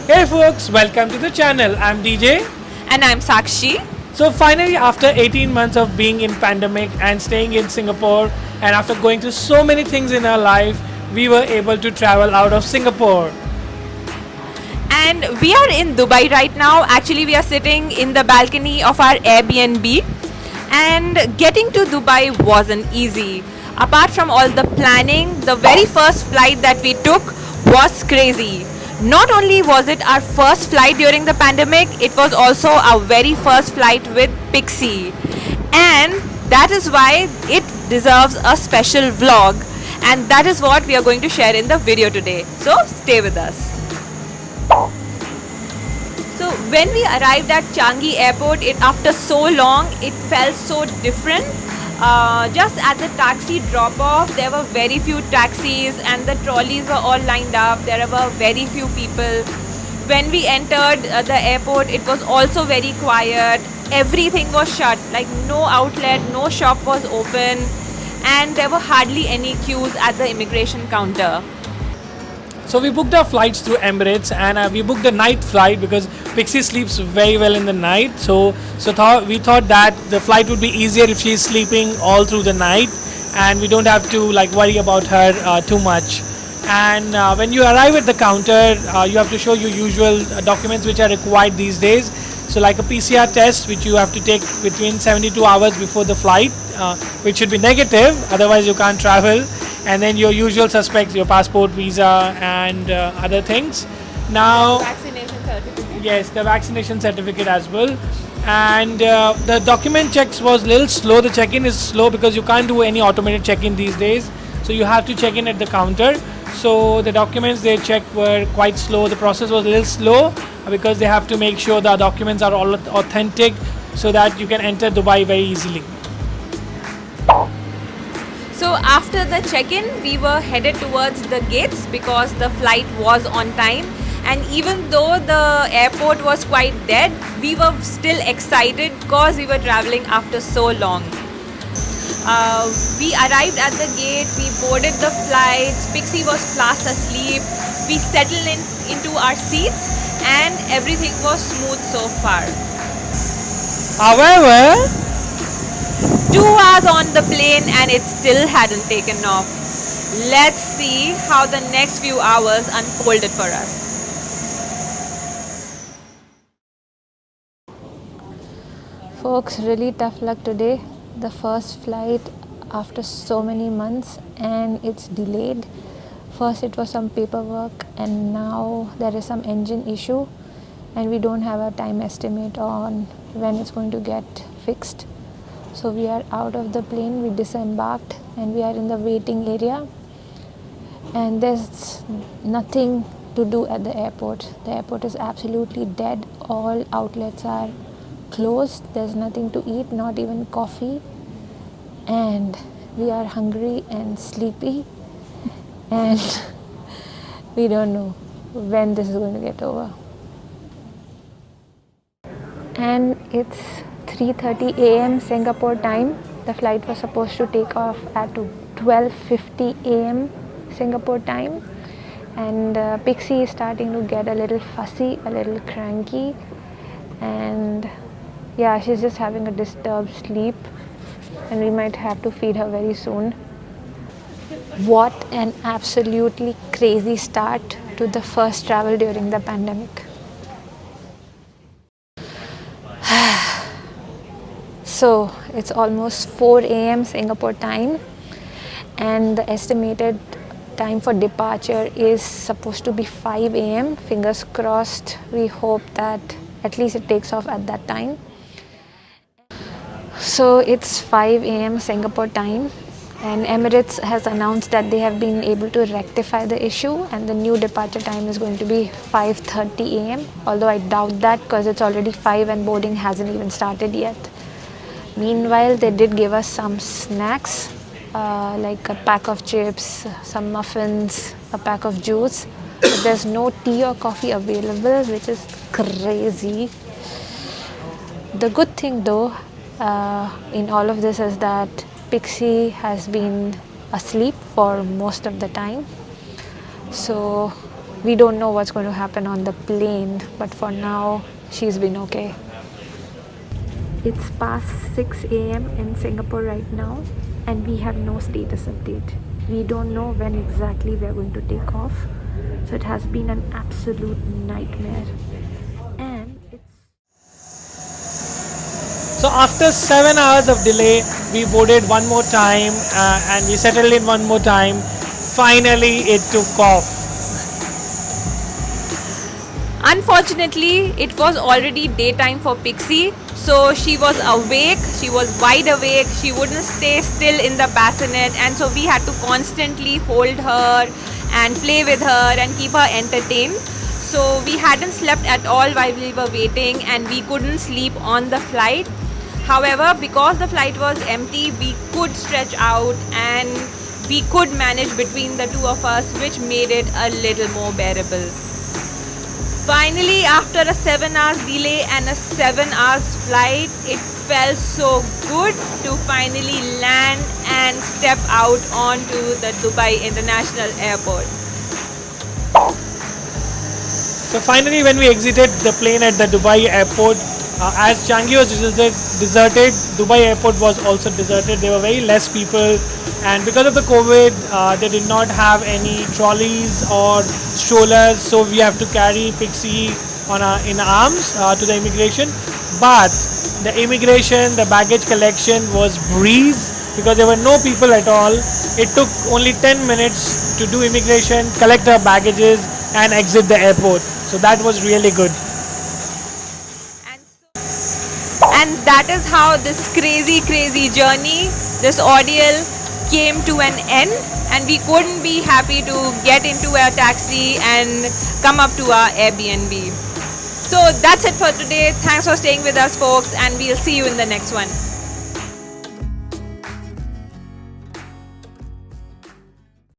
Hey folks, welcome to the channel. I'm DJ. And I'm Sakshi. So finally, after 18 months of being in pandemic and staying in Singapore, and after going through so many things in our life, we were able to travel out of Singapore. And we are in Dubai right now. Actually, we are sitting in the balcony of our Airbnb. And getting to Dubai wasn't easy. Apart from all the planning, the very first flight that we took was crazy. Not only was it our first flight during the pandemic, it was also our very first flight with Pixie. And that is why it deserves a special vlog. And that is what we are going to share in the video today. So stay with us. So when we arrived at Changi Airport, after so long, it felt so different. Just at the taxi drop-off, there were very few taxis and the trolleys were all lined up. There were very few people. When we entered the airport, it was also very quiet. Everything was shut, like no outlet, no shop was open, and there were hardly any queues at the immigration counter. So we booked our flights through Emirates, and we booked the night flight because Pixie sleeps very well in the night. So we thought that the flight would be easier if she's sleeping all through the night, and we don't have to worry about her too much. And when you arrive at the counter, you have to show your usual documents which are required these days. So like a PCR test, which you have to take between 72 hours before the flight, which should be negative, otherwise you can't travel. And then your usual suspects, your passport, visa, and other things. Now, Vaccination certificate? yes, the vaccination certificate as well. And the document checks was a little slow. The check-in is slow because you can't do any automated check-in these days. So you have to check in at the counter. So the documents they checked were quite slow. The process was a little slow because they have to make sure the documents are all authentic so that you can enter Dubai very easily. So after the check-in, we were headed towards the gates because the flight was on time. And even though the airport was quite dead, we were still excited because we were traveling after so long. We arrived at the gate, we boarded the flights, Pixie was fast asleep, we settled into our seats and everything was smooth so far. However, 2 hours on the plane and it still hadn't taken off. Let's see how the next few hours unfolded for us. Folks, really tough luck today. The first flight after so many months and it's delayed. First it was some paperwork and now there is some engine issue and we don't have a time estimate on when it's going to get fixed. So we are out of the plane, we disembarked and we are in the waiting area and there's nothing to do at the airport. The airport is absolutely dead. All outlets are closed. There's nothing to eat, not even coffee. And we are hungry and sleepy and we don't know when this is going to get over. And it's 3:30 a.m. Singapore time. The flight was supposed to take off at 12:50 a.m. Singapore time. And Pixie is starting to get a little fussy, a little cranky. And yeah, she's just having a disturbed sleep. And we might have to feed her very soon. What an absolutely crazy start to the first travel during the pandemic. So it's almost 4 a.m. Singapore time and the estimated time for departure is supposed to be 5 a.m. Fingers crossed, we hope that at least it takes off at that time. So it's 5 a.m. Singapore time and Emirates has announced that they have been able to rectify the issue and the new departure time is going to be 5:30 a.m. Although I doubt that because it's already 5 and boarding hasn't even started yet. Meanwhile, they did give us some snacks like a pack of chips, some muffins, a pack of juice. But there's no tea or coffee available, which is crazy. The good thing though in all of this is that Pixie has been asleep for most of the time. So we don't know what's going to happen on the plane, but for now she's been okay. It's past 6 a.m. in Singapore right now, and we have no status update. We don't know when exactly we are going to take off, so it has been an absolute nightmare. And So after 7 hours of delay, we boarded one more time and we settled in one more time. Finally, it took off. Unfortunately, it was already daytime for Pixie, so she was awake, she was wide awake, she wouldn't stay still in the bassinet, and so we had to constantly hold her and play with her and keep her entertained. So we hadn't slept at all while we were waiting, and we couldn't sleep on the flight. However, because the flight was empty, we could stretch out and we could manage between the two of us, which made it a little more bearable. Finally, after a 7 hours delay and a 7 hours flight, it felt so good to finally land and step out onto the Dubai International Airport. So finally, when we exited the plane at the Dubai airport, as Changi was deserted, Dubai airport was also deserted. There were very less people, and because of the COVID, they did not have any trolleys or strollers, so we have to carry Pixie in arms to the immigration. But the immigration, the baggage collection was breeze because there were no people at all. It took only 10 minutes to do immigration, collect our baggages, and exit the airport. So that was really good. And that is how this crazy journey, this ordeal came to an end, and we couldn't be happy to get into a taxi and come up to our Airbnb. So that's it for today. Thanks for staying with us, folks, and we'll see you in the next one.